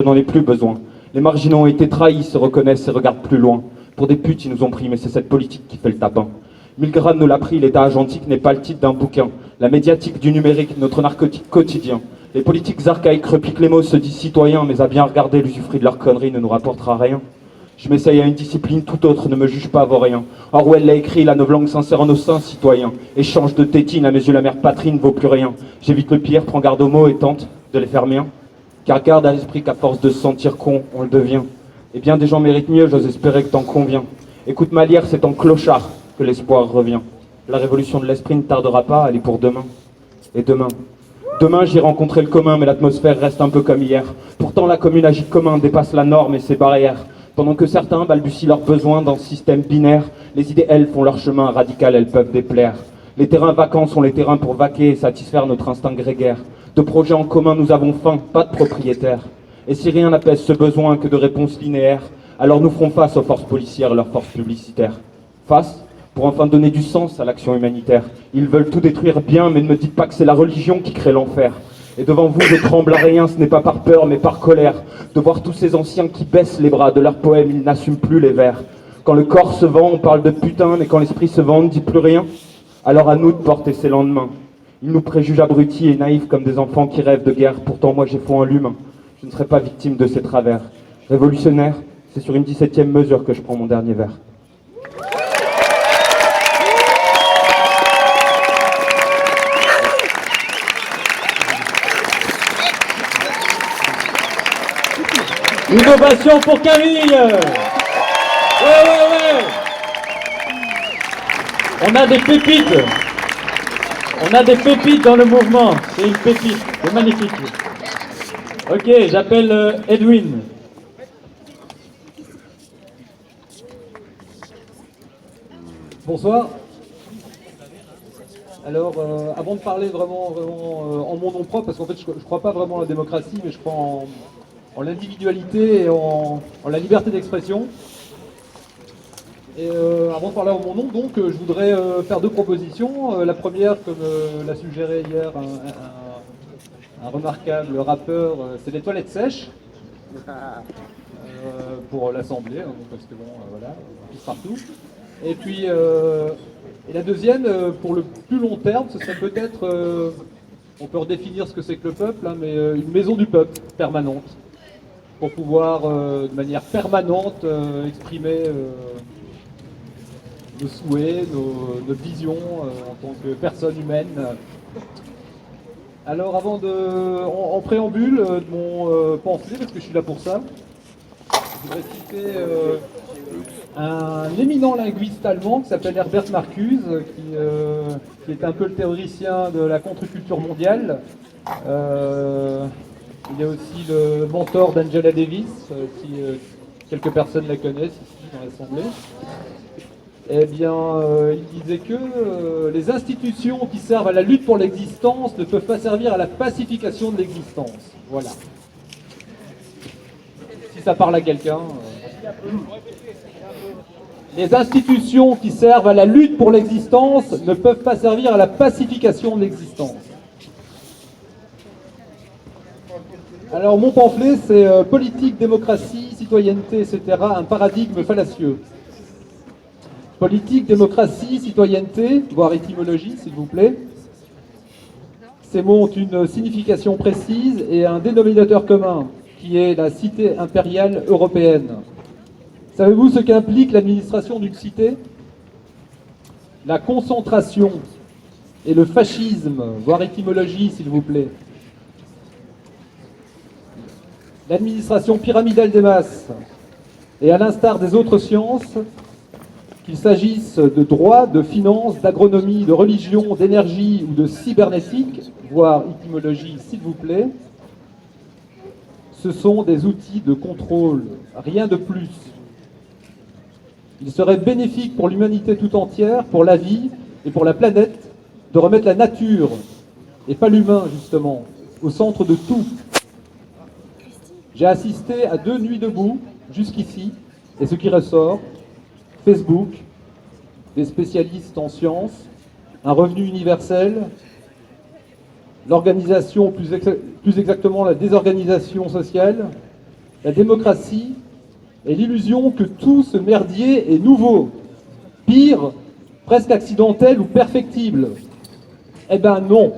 n'en ai plus besoin. Les marginaux ont été trahis, se reconnaissent et regardent plus loin. Pour des putes, ils nous ont pris, mais c'est cette politique qui fait le tapin. Milgram nous l'a pris, l'état agentique n'est pas le titre d'un bouquin. La médiatique du numérique, notre narcotique quotidien. Les politiques archaïques repiquent les mots, se disent citoyens, mais à bien regarder, l'usufruit de leurs conneries ne nous rapportera rien. Je m'essaye à une discipline tout autre, ne me juge pas vaurien. Orwell l'a écrit, la novlangue sincère en nos seins, citoyens. Échange de tétine, à mes yeux la mère patrie ne vaut plus rien. J'évite le pire, prends garde aux mots et tente de les faire miens. Car garde à l'esprit qu'à force de se sentir con, on le devient. Et bien des gens méritent mieux, j'ose espérer que t'en conviens. Écoute ma lyre, c'est en clochard que l'espoir revient. La révolution de l'esprit ne tardera pas, elle est pour demain. Et demain j'irai rencontrer le commun, mais l'atmosphère reste un peu comme hier. Pourtant la commune agit commun, dépasse la norme et ses barrières. Pendant que certains balbutient leurs besoins dans ce système binaire, les idées, elles, font leur chemin radical, elles peuvent déplaire. Les terrains vacants sont les terrains pour vaquer et satisfaire notre instinct grégaire. De projets en commun, nous avons faim, pas de propriétaires. Et si rien n'apaise ce besoin que de réponses linéaires, alors nous ferons face aux forces policières et leurs forces publicitaires. Face pour enfin donner du sens à l'action humanitaire. Ils veulent tout détruire bien, mais ne me dites pas que c'est la religion qui crée l'enfer. Et devant vous, je tremble à rien, ce n'est pas par peur, mais par colère, de voir tous ces anciens qui baissent les bras de leurs poèmes, ils n'assument plus les vers. Quand le corps se vend, on parle de putain, mais quand l'esprit se vend, on ne dit plus rien. Alors à nous de porter ces lendemains. Ils nous préjugent abrutis et naïfs comme des enfants qui rêvent de guerre. Pourtant, moi, j'ai foi en l'humain. Je ne serai pas victime de ces travers. Révolutionnaire, c'est sur une 17e mesure que je prends mon dernier verre. Une ovation pour Camille. Ouais. On a des pépites. On a des pépites dans le mouvement. C'est une pépite. C'est magnifique. Ok, j'appelle Edwin. Bonsoir. Alors, avant de parler vraiment en mon nom propre, parce qu'en fait je ne crois pas vraiment à la démocratie, mais je crois en l'individualité et en la liberté d'expression. Et avant de parler en mon nom, donc, je voudrais faire deux propositions. La première, comme l'a suggéré hier un remarquable rappeur, c'est les toilettes sèches pour l'Assemblée, hein, parce que bon, voilà, on pisse partout. Et puis, et la deuxième, pour le plus long terme, ce serait peut-être, on peut redéfinir ce que c'est que le peuple, hein, mais une maison du peuple permanente, pour pouvoir de manière permanente exprimer nos souhaits, nos visions en tant que personne humaine. Alors avant en préambule de mon pamphlet, parce que je suis là pour ça, je voudrais citer un éminent linguiste allemand qui s'appelle Herbert Marcuse, qui est un peu le théoricien de la contre-culture mondiale. Il est aussi le mentor d'Angela Davis, si quelques personnes la connaissent ici dans l'Assemblée. Eh bien, il disait que les institutions qui servent à la lutte pour l'existence ne peuvent pas servir à la pacification de l'existence. Voilà. Si ça parle à quelqu'un. Les institutions qui servent à la lutte pour l'existence ne peuvent pas servir à la pacification de l'existence. Alors mon pamphlet, c'est politique, démocratie, citoyenneté, etc. Un paradigme fallacieux. Politique, démocratie, citoyenneté, voire étymologie, s'il vous plaît. Ces mots ont une signification précise et un dénominateur commun, qui est la cité impériale européenne. Savez-vous ce qu'implique l'administration d'une cité? La concentration et le fascisme, voire étymologie, s'il vous plaît. L'administration pyramidale des masses, et à l'instar des autres sciences, qu'il s'agisse de droit, de finance, d'agronomie, de religion, d'énergie ou de cybernétique, voire étymologie, s'il vous plaît, ce sont des outils de contrôle, rien de plus. Il serait bénéfique pour l'humanité tout entière, pour la vie et pour la planète, de remettre la nature, et pas l'humain justement, au centre de tout. J'ai assisté à 2 nuits debout, jusqu'ici, et ce qui ressort, Facebook, des spécialistes en sciences, un revenu universel, l'organisation, plus exactement la désorganisation sociale, La démocratie est l'illusion que tout ce merdier est nouveau, pire, presque accidentel ou perfectible. Eh ben non.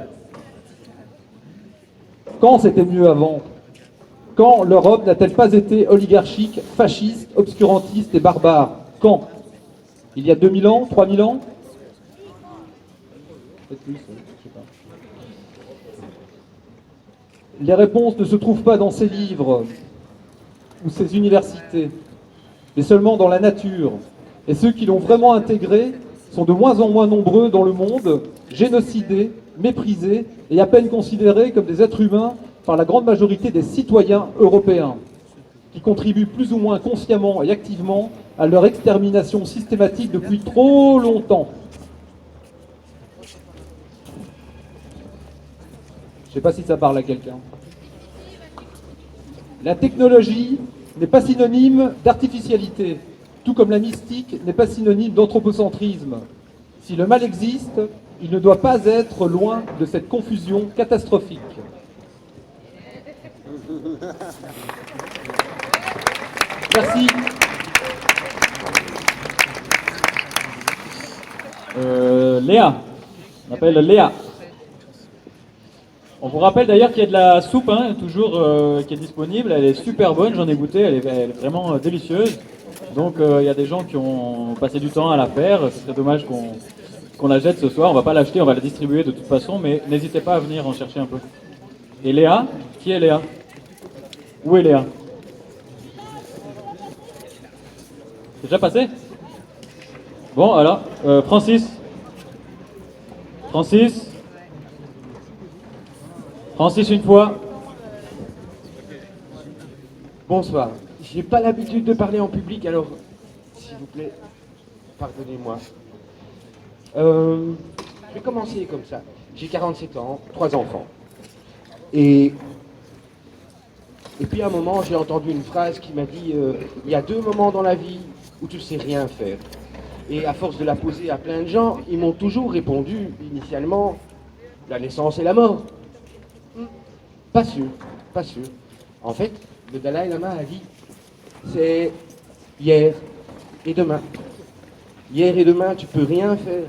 Quand c'était mieux avant? Quand l'Europe n'a-t-elle pas été oligarchique, fasciste, obscurantiste et barbare? Quand? Il y a 2000 ans? 3000 ans? Peut-être plus, je sais pas. Les réponses ne se trouvent pas dans ces livres ou ces universités, mais seulement dans la nature. Et ceux qui l'ont vraiment intégré sont de moins en moins nombreux dans le monde, génocidés, méprisés et à peine considérés comme des êtres humains par la grande majorité des citoyens européens, qui contribuent plus ou moins consciemment et activement à leur extermination systématique depuis trop longtemps. Je ne sais pas si ça parle à quelqu'un. La technologie n'est pas synonyme d'artificialité, tout comme la mystique n'est pas synonyme d'anthropocentrisme. Si le mal existe, il ne doit pas être loin de cette confusion catastrophique. Merci. Léa. On appelle Léa. On vous rappelle d'ailleurs qu'il y a de la soupe, hein, toujours qui est disponible. Elle est super bonne, j'en ai goûté, elle est vraiment délicieuse. Donc il y a des gens qui ont passé du temps à la faire. Ce serait dommage qu'on la jette ce soir. On va pas l'acheter, on va la distribuer de toute façon, mais n'hésitez pas à venir en chercher un peu. Et Léa, qui est Léa? Où est Léa? C'est déjà passé? Bon, alors, Francis. Francis, une fois. Bonsoir. J'ai pas l'habitude de parler en public, alors s'il vous plaît, pardonnez-moi. Je vais commencer comme ça. J'ai 47 ans, 3 enfants. Et puis à un moment, j'ai entendu une phrase qui m'a dit il y a 2 moments dans la vie où tu sais rien faire. Et à force de la poser à plein de gens, ils m'ont toujours répondu initialement la naissance et la mort. Pas sûr, pas sûr. En fait, le Dalai Lama a dit c'est hier et demain. Hier et demain, tu peux rien faire.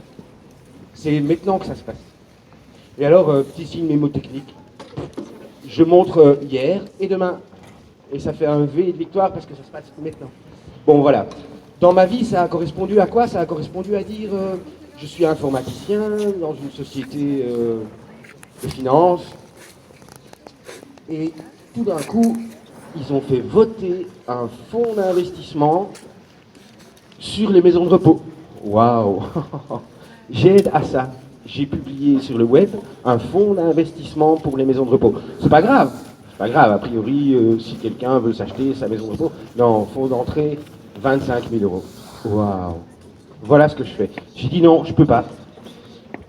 C'est maintenant que ça se passe. Et alors, petit signe mémotechnique. Je montre hier et demain. Et ça fait un V de victoire parce que ça se passe maintenant. Bon, voilà. Dans ma vie, ça a correspondu à quoi? Ça a correspondu à dire je suis informaticien dans une société de finance. Et tout d'un coup, ils ont fait voter un fonds d'investissement sur les maisons de repos. Waouh! J'aide à ça. J'ai publié sur le web un fonds d'investissement pour les maisons de repos. C'est pas grave. C'est pas grave. A priori, si quelqu'un veut s'acheter sa maison de repos, non, fonds d'entrée, 25 000 euros. Waouh! Voilà ce que je fais. J'ai dit non, je peux pas.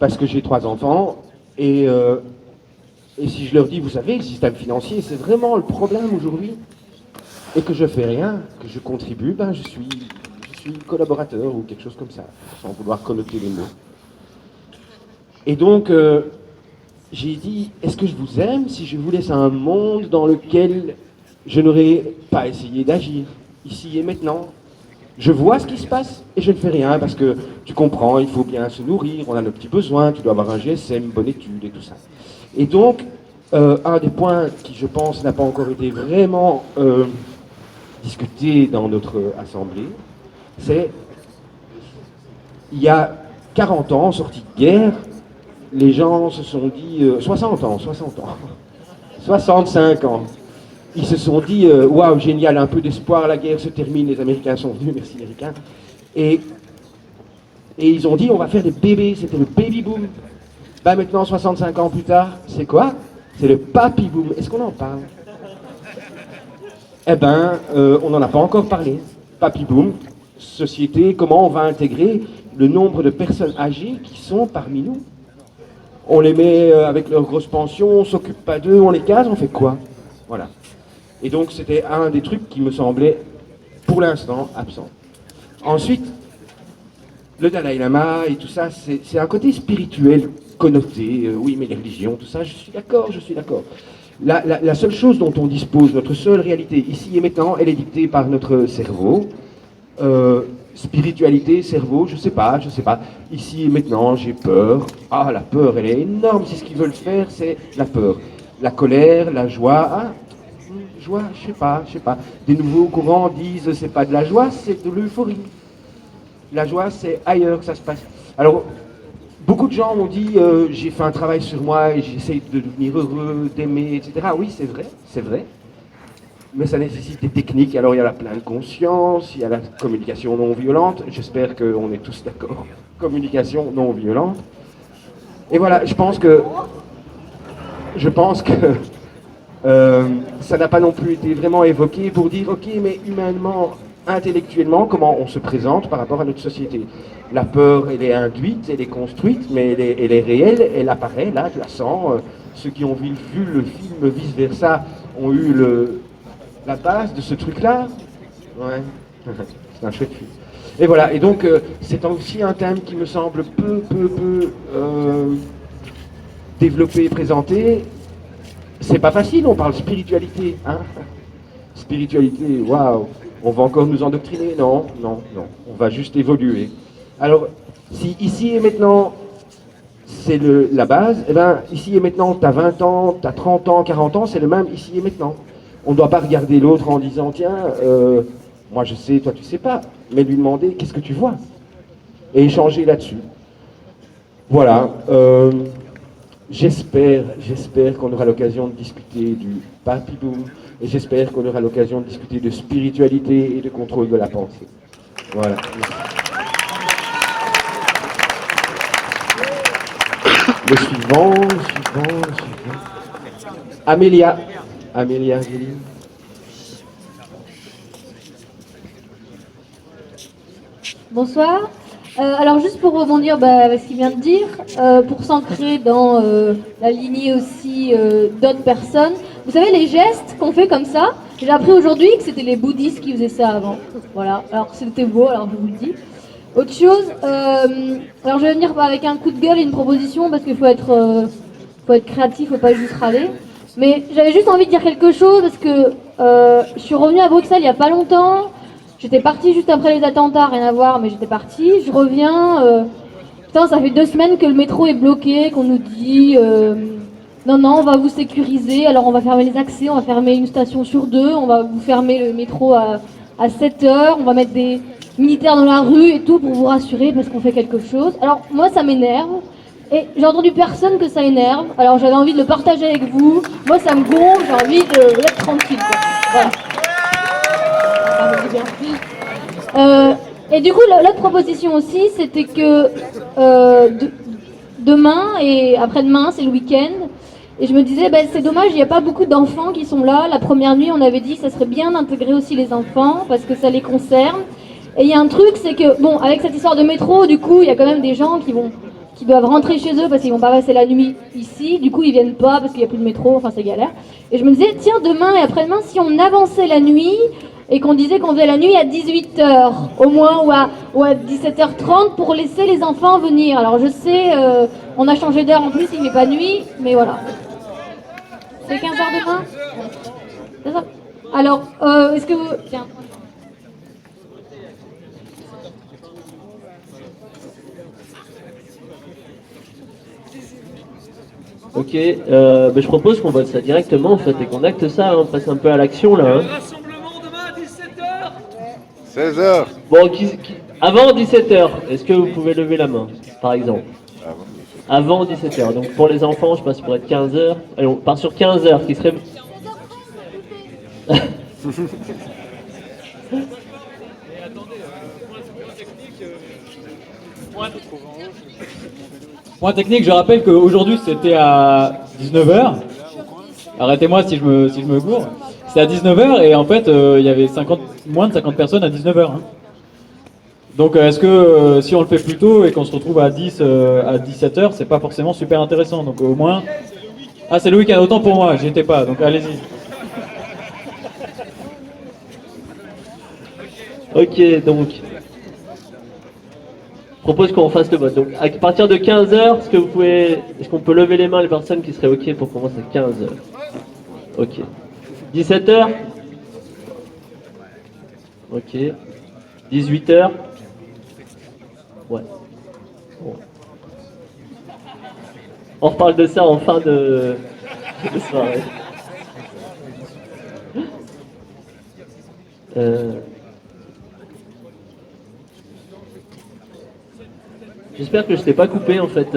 Parce que j'ai 3 enfants et si je leur dis, vous savez, le système financier, c'est vraiment le problème aujourd'hui, et que je fais rien, que je contribue, ben je suis collaborateur ou quelque chose comme ça, sans vouloir connoter les mots. Et donc, j'ai dit, est-ce que je vous aime si je vous laisse un monde dans lequel je n'aurais pas essayé d'agir, ici et maintenant? Je vois ce qui se passe et je ne fais rien parce que tu comprends, il faut bien se nourrir, on a nos petits besoins, tu dois avoir un GSM, bonne étude et tout ça. Et donc, un des points qui, je pense, n'a pas encore été vraiment discuté dans notre assemblée, c'est, il y a 40 ans, sortie de guerre, les gens se sont dit, 60 ans, 65 ans, ils se sont dit, waouh, génial, un peu d'espoir, la guerre se termine, les Américains sont venus, merci Américains, et ils ont dit, on va faire des bébés, c'était le baby boom. Ben maintenant, 65 ans plus tard, c'est quoi? C'est le papy boom. Est-ce qu'on en parle? Eh ben, on n'en a pas encore parlé. Papy boom, société, comment on va intégrer le nombre de personnes âgées qui sont parmi nous? On les met avec leur grosse pension, on s'occupe pas d'eux, on les case, on fait quoi? Voilà. Et donc, c'était un des trucs qui me semblait, pour l'instant, absent. Ensuite, le Dalai Lama et tout ça, c'est un côté spirituel connoté. Oui, mais les religions, tout ça, je suis d'accord. La seule chose dont on dispose, notre seule réalité, ici et maintenant, elle est dictée par notre cerveau. Spiritualité, cerveau, je sais pas. Ici et maintenant, j'ai peur. Ah, la peur, elle est énorme. C'est ce qu'ils veulent faire, c'est la peur. La colère, la joie. Ah, joie, je sais pas. Des nouveaux courants disent c'est pas de la joie, c'est de l'euphorie. La joie, c'est ailleurs que ça se passe. Alors, beaucoup de gens m'ont dit j'ai fait un travail sur moi et j'essaye de devenir heureux, d'aimer, etc. Oui, c'est vrai. Mais ça nécessite des techniques. Alors il y a la pleine conscience, il y a la communication non violente. J'espère qu'on est tous d'accord. Communication non violente. Et voilà, je pense que ça n'a pas non plus été vraiment évoqué pour dire ok, mais humainement, intellectuellement, comment on se présente par rapport à notre société. La peur, elle est induite, elle est construite, mais elle est réelle, elle apparaît, là, je la sens. Ceux qui ont vu le film vice-versa ont eu la base de ce truc-là. Ouais, c'est un chouette film. Et voilà, et donc c'est aussi un thème qui me semble peu développé et présenté. C'est pas facile, on parle spiritualité, hein. Spiritualité, waouh, on va encore nous endoctriner? Non, on va juste évoluer. Alors, si ici et maintenant, c'est la base, eh bien, ici et maintenant, tu as 20 ans, tu as 30 ans, 40 ans, c'est le même ici et maintenant. On ne doit pas regarder l'autre en disant, tiens, moi je sais, toi tu sais pas, mais lui demander, qu'est-ce que tu vois? Et échanger là-dessus. Voilà. J'espère qu'on aura l'occasion de discuter du Papy Boom, et j'espère qu'on aura l'occasion de discuter de spiritualité et de contrôle de la pensée. Voilà. Le suivant. Amélia Angéline. Bonsoir. Alors juste pour rebondir avec ce qu'il vient de dire, pour s'ancrer dans la lignée aussi d'autres personnes, vous savez les gestes qu'on fait comme ça, j'ai appris aujourd'hui que c'était les bouddhistes qui faisaient ça avant. Voilà, alors c'était beau, alors je vous le dis. Autre chose, alors je vais venir avec un coup de gueule et une proposition parce qu'il faut être créatif, faut pas juste râler. Mais j'avais juste envie de dire quelque chose parce que je suis revenue à Bruxelles il y a pas longtemps. J'étais partie juste après les attentats, rien à voir, mais j'étais partie. Je reviens. Putain, ça fait 2 semaines que le métro est bloqué, qu'on nous dit non, on va vous sécuriser. Alors on va fermer les accès, on va fermer une station sur 2, on va vous fermer le métro à 7 heures, on va mettre des militaires dans la rue et tout pour vous rassurer parce qu'on fait quelque chose. Alors moi, ça m'énerve. Et j'ai entendu personne que ça énerve. Alors j'avais envie de le partager avec vous. Moi, ça me gonfle, j'ai envie d'être tranquille, quoi. Voilà. Et du coup, l'autre proposition aussi, c'était que demain et après-demain, c'est le week-end. Et je me disais, c'est dommage, il n'y a pas beaucoup d'enfants qui sont là. La première nuit, on avait dit que ça serait bien d'intégrer aussi les enfants parce que ça les concerne. Et il y a un truc, c'est que, bon, avec cette histoire de métro, du coup, il y a quand même des gens qui doivent rentrer chez eux parce qu'ils vont pas passer la nuit ici. Du coup, ils viennent pas parce qu'il n'y a plus de métro, enfin, c'est galère. Et je me disais, tiens, demain et après-demain, si on avançait la nuit et qu'on disait qu'on faisait la nuit à 18h au moins ou à 17h30 pour laisser les enfants venir. Alors je sais, on a changé d'heure en plus, il fait pas nuit, mais voilà. C'est 15h demain? C'est ça. Alors, est-ce que vous... Tiens. Ok, je propose qu'on vote ça directement en fait et qu'on acte ça, on passe un peu à l'action là. Hein. Rassemblement demain à 17h 16h. Bon, avant 17h, est-ce que vous pouvez lever la main, par exemple? Avant 17h, donc pour les enfants, je passe pour être 15h. Allez, on part sur 15h, qui serait... Point technique, je rappelle qu'aujourd'hui c'était à 19h. Arrêtez-moi si je me gourre. C'était à 19h et en fait il y avait moins de 50 personnes à 19h. Hein. Donc est-ce que si on le fait plus tôt et qu'on se retrouve à 17h, c'est pas forcément super intéressant. Donc au moins... Ah c'est le week-end, autant pour moi, j'y étais pas, donc allez-y. Ok, donc... Je propose qu'on fasse le vote. Donc à partir de 15h, est-ce qu'on peut lever les mains les personnes qui seraient ok pour commencer à 15h? Ok. 17h? Ok. 18h? Ouais. Bon. On reparle de ça en fin de soirée. J'espère que je t'ai pas coupé en fait.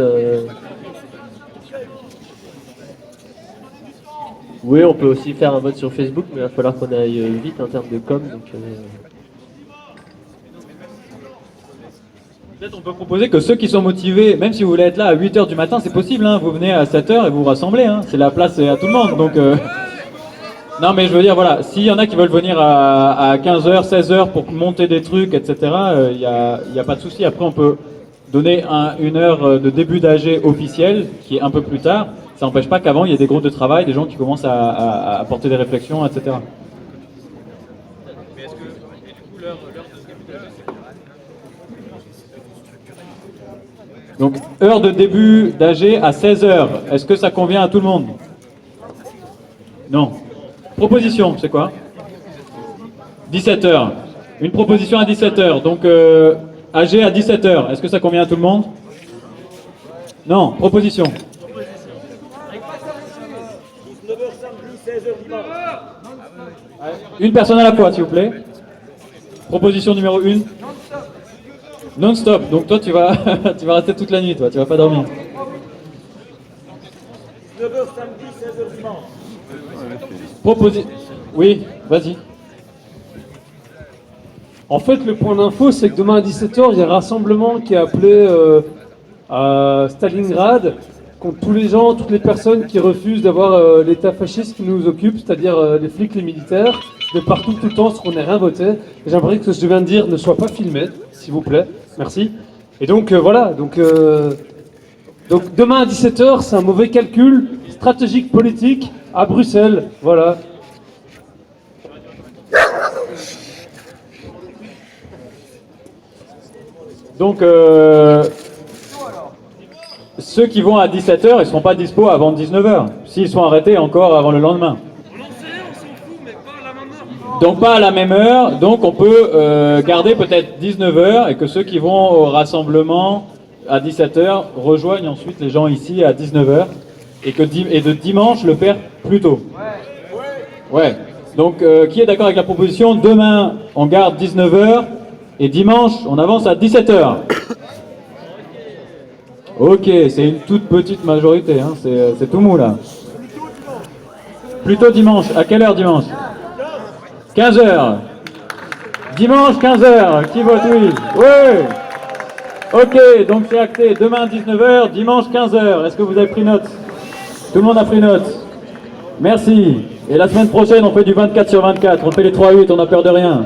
Oui, on peut aussi faire un vote sur Facebook, mais il va falloir qu'on aille vite en termes de com. Donc, Peut-être on peut proposer que ceux qui sont motivés, même si vous voulez être là à 8h du matin, c'est possible, hein, vous venez à 7h et vous vous rassemblez, hein, c'est la place à tout le monde. Donc, non mais je veux dire, voilà, s'il y en a qui veulent venir à 15h, 16h pour monter des trucs, etc., il n'y a pas de souci. Après on peut donner une heure de début d'AG officiel, qui est un peu plus tard. Ça n'empêche pas qu'avant il y ait des groupes de travail, des gens qui commencent à apporter des réflexions, etc. Donc, heure de début d'AG à 16h. Est-ce que ça convient à tout le monde? Non. Proposition, c'est quoi? 17h. Une proposition à 17h. Donc, AG à 17h. Est-ce que ça convient à tout le monde? Non. Proposition. Une personne à la fois, s'il vous plaît. Proposition numéro 1. Non-stop. Donc toi, tu vas rester toute la nuit, toi. Tu vas pas dormir. 9h samedi, 16h dimanche. Oui, vas-y. En fait, le point d'info, c'est que demain à 17h, il y a un rassemblement qui est appelé à Stalingrad contre tous les gens, toutes les personnes qui refusent d'avoir l'état fasciste qui nous occupe, c'est-à-dire les flics, les militaires, de partout, tout le temps, ce qu'on n'ait rien voté. Et j'aimerais que ce que je viens de dire ne soit pas filmé, s'il vous plaît. Merci. Et donc, voilà. Donc, demain à 17h, c'est un mauvais calcul stratégique politique à Bruxelles. Voilà. Donc, ceux qui vont à 17h, ils ne seront pas dispo avant 19h. S'ils sont arrêtés encore avant le lendemain. On en sait, on s'en fout, mais pas à la même heure. Donc pas à la même heure, donc on peut garder peut-être 19h et que ceux qui vont au rassemblement à 17h rejoignent ensuite les gens ici à 19h et de dimanche le faire plus tôt. Ouais. Donc qui est d'accord avec la proposition? Demain on garde 19h et dimanche on avance à 17h. Ok, c'est une toute petite majorité, hein. C'est tout mou là. Plutôt dimanche. À quelle heure dimanche? 15h. Dimanche 15h. Qui vote oui? Oui. Ok, donc c'est acté. Demain 19h, dimanche 15h. Est-ce que vous avez pris note? Tout le monde a pris note. Merci. Et la semaine prochaine, on fait du 24/24. On fait les 3-8, on n'a peur de rien.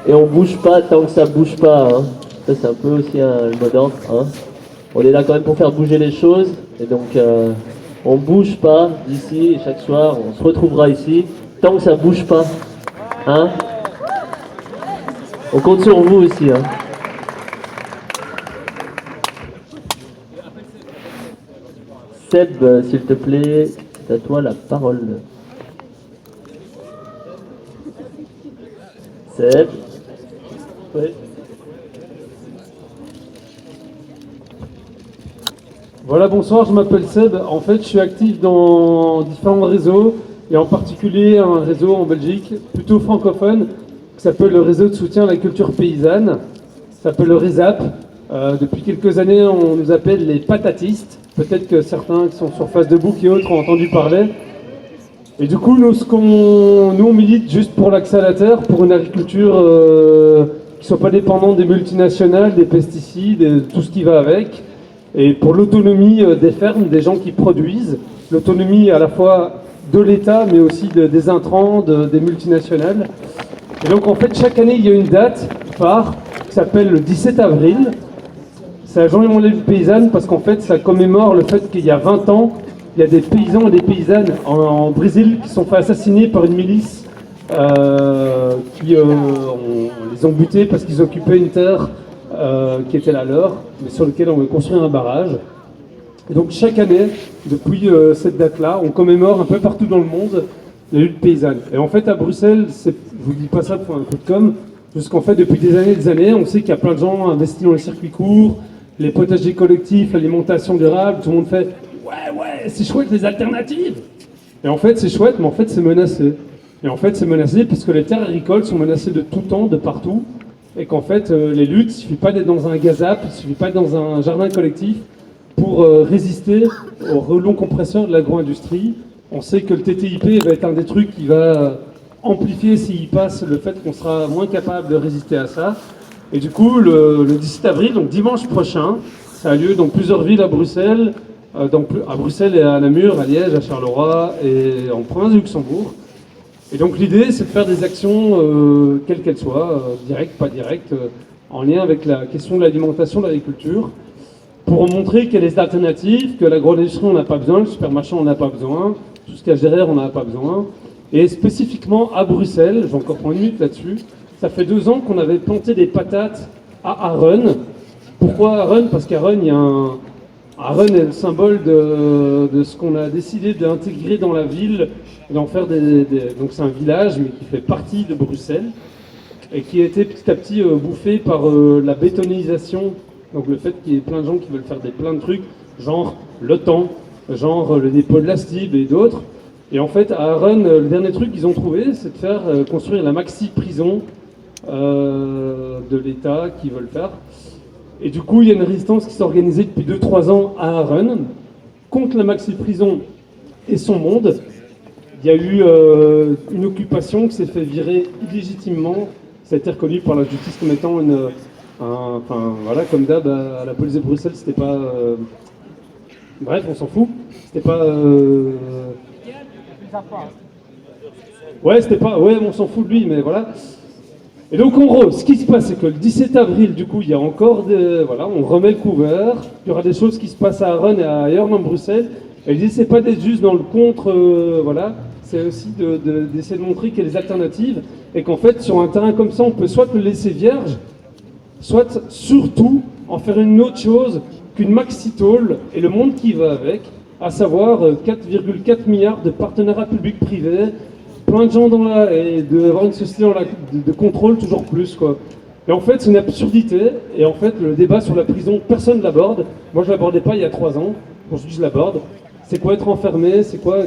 et on bouge pas tant que ça bouge pas. Hein. Ça c'est un peu aussi le mot d'ordre. Hein. On est là quand même pour faire bouger les choses. Et donc on bouge pas d'ici. Et chaque soir, on se retrouvera ici. Tant que ça bouge pas. Hein. On compte sur vous aussi. Hein. Seb, s'il te plaît, c'est à toi la parole. Seb. Oui. Voilà, bonsoir, je m'appelle Seb. En fait, je suis actif dans différents réseaux, et en particulier un réseau en Belgique, plutôt francophone, qui s'appelle le réseau de soutien à la culture paysanne. Ça s'appelle le RESAP. Depuis quelques années, on nous appelle les patatistes. Peut-être que certains qui sont sur Facebook et autres ont entendu parler. Et du coup, nous, on milite juste pour l'accès à la terre, pour une agriculture qui ne soit pas dépendante des multinationales, des pesticides, et tout ce qui va avec. Et pour l'autonomie des fermes, des gens qui produisent, l'autonomie à la fois de l'État, mais aussi des intrants, des multinationales. Et donc en fait, chaque année, il y a une date phare qui s'appelle le 17 avril. C'est la journée mondiale paysanne parce qu'en fait, ça commémore le fait qu'il y a 20 ans, il y a des paysans et des paysannes en Brésil qui sont fait assassiner par une milice qui les ont butés parce qu'ils occupaient une terre qui était la leur, mais sur laquelle on veut construire un barrage. Et donc chaque année, depuis cette date-là, on commémore un peu partout dans le monde la lutte paysanne. Et en fait, à Bruxelles, je vous dis pas ça pour un coup de com', parce qu'en fait, depuis des années, on sait qu'il y a plein de gens investis dans les circuits courts, les potagers collectifs, l'alimentation durable, tout le monde fait « Ouais, c'est chouette les alternatives !» Et en fait, c'est chouette, mais en fait, c'est menacé. Et en fait, c'est menacé puisque les terres agricoles sont menacées de tout temps, de partout, et qu'en fait, les luttes, il ne suffit pas d'être dans un gazap, il ne suffit pas d'être dans un jardin collectif pour résister aux relents compresseurs de l'agro-industrie. On sait que le TTIP va être un des trucs qui va amplifier, s'il passe, le fait qu'on sera moins capable de résister à ça. Et du coup, le 17 avril, donc dimanche prochain, ça a lieu dans plusieurs villes à Bruxelles, à Bruxelles et à Namur, à Liège, à Charleroi et en province de Luxembourg. Et donc l'idée, c'est de faire des actions, quelles qu'elles soient, directes, pas directes, en lien avec la question de l'alimentation, de l'agriculture, pour montrer qu'il y a des alternatives, que l'agro-industrie, on n'a pas besoin, le supermarché, on n'a pas besoin, tout ce qu'il y a derrière, on n'a pas besoin. Et spécifiquement à Bruxelles, je vais encore prendre une minute là-dessus, ça fait 2 ans qu'on avait planté des patates à Arun. Pourquoi Arun? Parce qu'Arun, Arun est le symbole de ce qu'on a décidé d'intégrer dans la ville, d'en faire donc c'est un village, mais qui fait partie de Bruxelles, et qui a été petit à petit bouffé par la bétonisation. Donc le fait qu'il y ait plein de gens qui veulent faire plein de trucs, genre l'OTAN, genre le dépôt de la STIB et d'autres. Et en fait, à Arun, le dernier truc qu'ils ont trouvé, c'est de faire construire la maxi-prison de l'État qu'ils veulent faire. Et du coup, il y a une résistance qui s'est organisée depuis 2-3 ans à Arun contre la maxi-prison et son monde. Il y a eu une occupation qui s'est fait virer illégitimement. Ça a été reconnu par la justice comme étant comme d'hab, à la police de Bruxelles, c'était pas... bref, on s'en fout. C'était pas... Ouais, c'était pas... Ouais, on s'en fout de lui, mais voilà. Et donc, en gros, ce qui se passe, c'est que le 17 avril, du coup, il y a encore des... Voilà, on remet le couvert. Il y aura des choses qui se passent à Arun et ailleurs dans Bruxelles. Et l'idée, c'est pas d'être juste dans le contre, voilà. C'est aussi d'essayer de montrer qu'il y a des alternatives. Et qu'en fait, sur un terrain comme ça, on peut soit le laisser vierge, soit surtout en faire une autre chose qu'une maxi-tôle et le monde qui va avec, à savoir 4,4 milliards de partenariats publics-privés, plein de gens et d'avoir une société de contrôle toujours plus, quoi. Et en fait, c'est une absurdité, et en fait, le débat sur la prison, personne ne l'aborde. Moi, je ne l'abordais pas il y a 3 ans, aujourd'hui je l'aborde. C'est quoi être enfermé,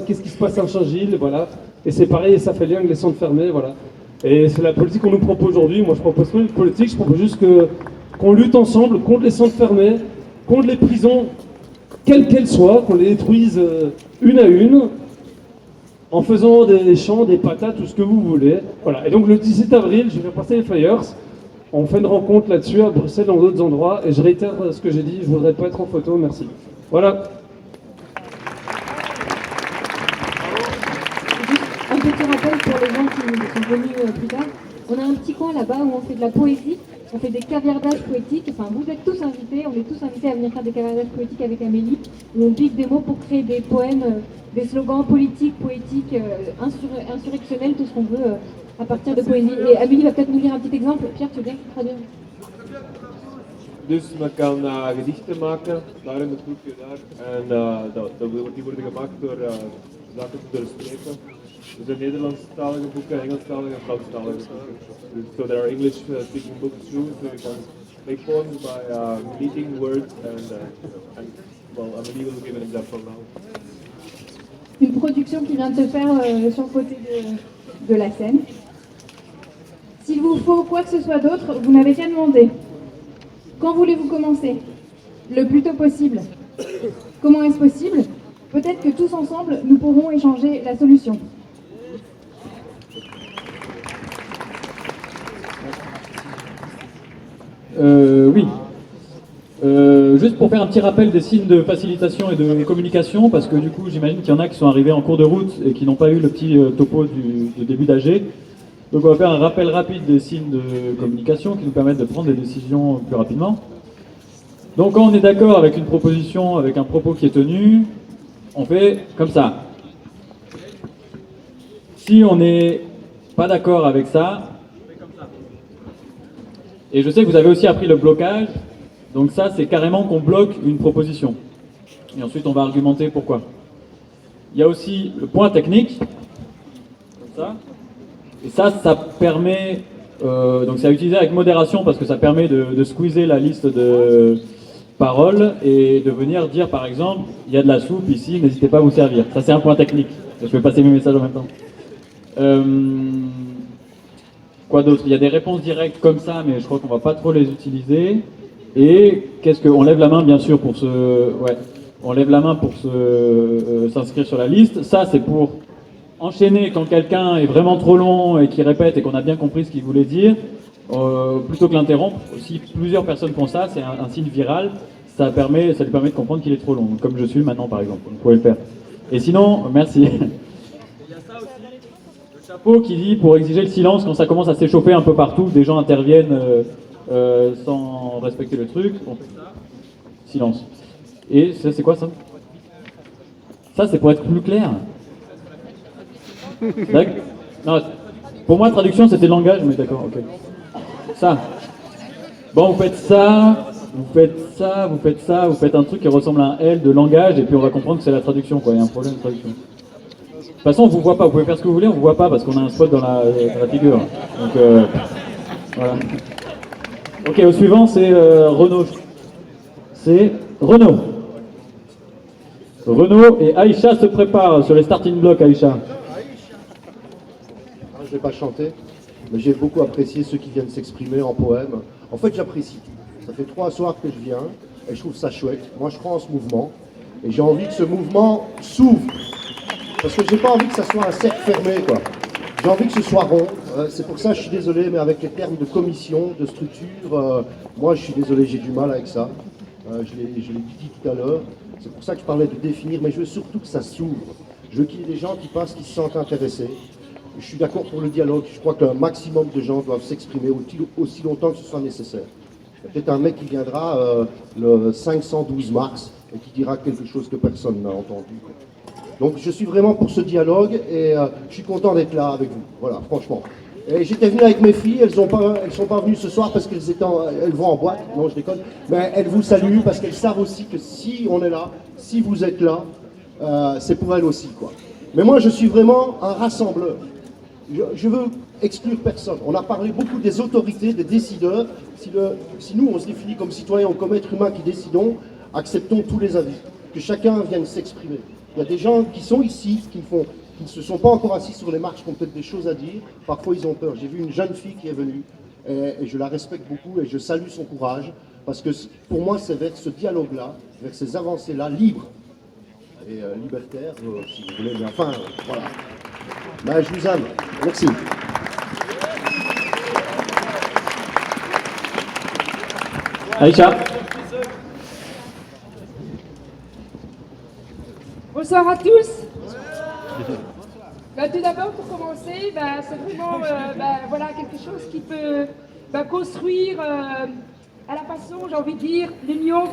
qu'est-ce qui se passe à Saint-Gilles, voilà. Et c'est pareil, et ça fait lien avec les centres fermés, voilà. Et c'est la politique qu'on nous propose aujourd'hui. Moi, je propose pas une politique, je propose juste qu'on lutte ensemble contre les centres fermés, contre les prisons, quelles qu'elles soient, qu'on les détruise une à une, en faisant des champs, des patates, tout ce que vous voulez. Voilà. Et donc le 17 avril, je vais faire passer les flyers. On fait une rencontre là-dessus à Bruxelles, dans d'autres endroits. Et je réitère ce que j'ai dit, je voudrais pas être en photo, merci. Voilà. Un petit rappel pour les gens qui sont venus plus tard. On a un petit coin là-bas où on fait de la poésie, on fait des caviardages poétiques. Enfin, vous êtes tous invités, on est tous invités à venir faire des caviardages poétiques avec Amélie, où on pique des mots pour créer des poèmes, des slogans politiques, poétiques, insurrectionnels, tout ce qu'on veut à partir de poésie. Et Amélie va peut-être nous lire un petit exemple. Pierre, tu veux bien traduire? Dus men kan gedichten maken, daar in het groepje daar. En die worden gemaakt door zaken te doorstrepen. Er zijn Nederlandstalige boeken, Engelstalige en Franstalige boeken. So there are English speaking books too, so you can make poems by meeting words and well, Amélie will give an example now. Une production qui vient de se faire sur le côté de la scène. S'il vous faut quoi que ce soit d'autre, vous n'avez qu'à demander. Quand voulez-vous commencer? Le plus tôt possible. Comment est-ce possible? Peut-être que tous ensemble, nous pourrons échanger la solution. Oui. Juste pour faire un petit rappel des signes de facilitation et de communication, parce que du coup j'imagine qu'il y en a qui sont arrivés en cours de route et qui n'ont pas eu le petit topo du début d'AG. Donc on va faire un rappel rapide des signes de communication qui nous permettent de prendre des décisions plus rapidement. Donc quand on est d'accord avec une proposition, avec un propos qui est tenu, on fait comme ça. Si on n'est pas d'accord avec ça, on fait comme ça. Et je sais que vous avez aussi appris le blocage, donc ça c'est carrément qu'on bloque une proposition. et ensuite on va argumenter pourquoi. Il y a aussi le point technique, comme ça, et ça permet, donc c'est à utiliser avec modération parce que ça permet de squeezer la liste de paroles et de venir dire par exemple, il y a de la soupe ici, n'hésitez pas à vous servir. Ça c'est un point technique, je vais passer mes messages en même temps. Quoi d'autre? Il y a des réponses directes comme ça, mais je crois qu'on va pas trop les utiliser. Et qu'est-ce que on lève la main bien sûr pour on lève la main pour s'inscrire sur la liste. Ça c'est pour enchaîner quand quelqu'un est vraiment trop long et qui répète et qu'on a bien compris ce qu'il voulait dire, plutôt que l'interrompre. Si plusieurs personnes font ça, c'est un signe viral. Ça lui permet de comprendre qu'il est trop long. Comme je suis maintenant par exemple, vous pouvez le faire. Et sinon, merci. Chapeau qui dit pour exiger le silence quand ça commence à s'échauffer un peu partout, des gens interviennent sans respecter le truc. On fait ça. Silence. Et ça, c'est quoi ça? Ça, c'est pour être plus clair. Non, pour moi, traduction, c'était le langage, mais d'accord, ok. Ça. Bon, vous faites ça, vous faites ça, vous faites ça, vous faites un truc qui ressemble à un L de langage, et puis on va comprendre que c'est la traduction, quoi. Il y a un problème de traduction. De toute façon, on vous voit pas. Vous pouvez faire ce que vous voulez, on vous voit pas parce qu'on a un spot dans la figure. Donc, voilà. Ok, au suivant, c'est Renaud. C'est Renaud. Renaud et Aïcha se préparent sur les starting blocks, Aïcha. Je ne vais pas chanter, mais j'ai beaucoup apprécié ceux qui viennent s'exprimer en poème. En fait, j'apprécie. Ça fait 3 soirs que je viens et je trouve ça chouette. Moi, je crois en ce mouvement et j'ai envie que ce mouvement s'ouvre. Parce que j'ai pas envie que ça soit un cercle fermé, quoi. J'ai envie que ce soit rond. C'est pour ça, je suis désolé, mais avec les termes de commission, de structure, moi, je suis désolé, j'ai du mal avec ça. Je l'ai dit tout à l'heure. C'est pour ça que je parlais de définir, mais je veux surtout que ça s'ouvre. Je veux qu'il y ait des gens qui passent, qui se sentent intéressés. Je suis d'accord pour le dialogue. Je crois qu'un maximum de gens doivent s'exprimer aussi longtemps que ce soit nécessaire. Il y a peut-être un mec qui viendra le 512 mars et qui dira quelque chose que personne n'a entendu, quoi. Donc je suis vraiment pour ce dialogue et je suis content d'être là avec vous, voilà, franchement. Et j'étais venu avec mes filles, elles sont pas venues ce soir parce elles vont en boîte, non je déconne, mais elles vous saluent parce qu'elles savent aussi que si on est là, si vous êtes là, c'est pour elles aussi, quoi. Mais moi je suis vraiment un rassembleur, je veux exclure personne. On a parlé beaucoup des autorités, des décideurs. Si nous on se définit comme citoyens ou comme êtres humains qui décidons, acceptons tous les avis, que chacun vienne s'exprimer. Il y a des gens qui sont ici, qui ne se sont pas encore assis sur les marches, qui ont peut-être des choses à dire. Parfois, ils ont peur. J'ai vu une jeune fille qui est venue, et je la respecte beaucoup, et je salue son courage, parce que pour moi, c'est vers ce dialogue-là, vers ces avancées-là, libres et libertaires, si vous voulez. Mais enfin, voilà. Ben, je vous aime. Merci. Aïcha. Bonsoir à tous. Tout d'abord, pour commencer, c'est vraiment voilà, quelque chose qui peut construire à la façon, j'ai envie de dire, l'union